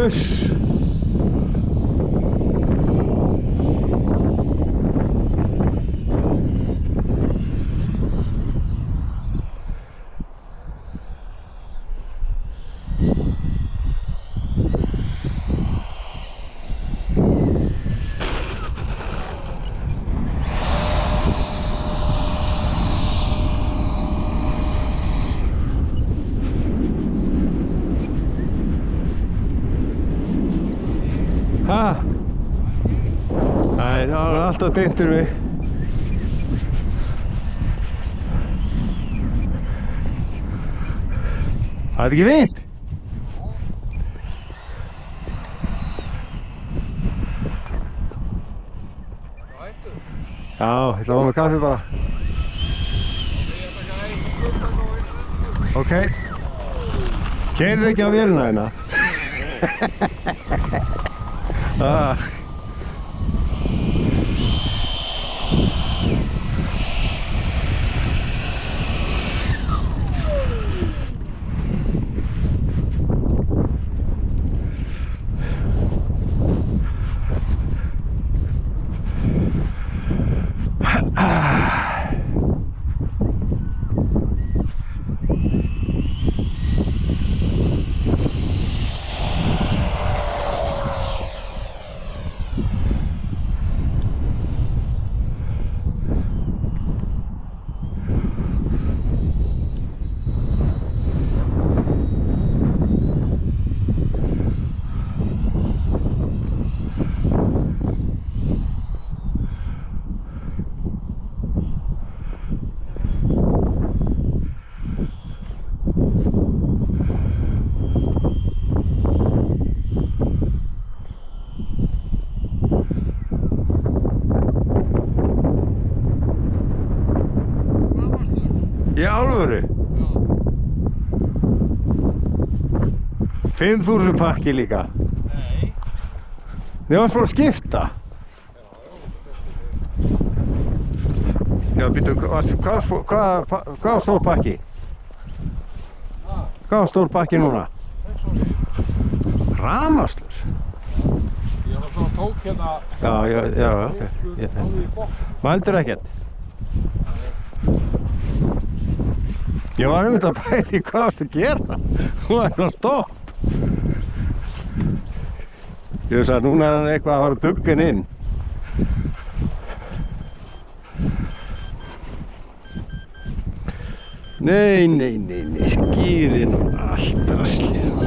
Uss. Ha? Nei, það var alltaf dyntur mig. Það er ekki fínt? Já, ég ætla að fá með kaffi bara. Ok. Keyrðu ekki á vélina hérna? Ah. Í alvöru? Já. 5.000 pakki líka? Nei. Þið varst bara að skipta? Já, býtum, hvað var stór pakki? Hvað var stór pakki núna? 600. Rafmagnslaus? Ég var svona tók hérna. Já, ok. Mældur ekkert? Ég var einmitt að pæla í hvað varst að gera. Hún var svona stopp. Ég veist að núna er hann eitthvað að fara að dugga henni inn. Nei, skýrin og allt draslið.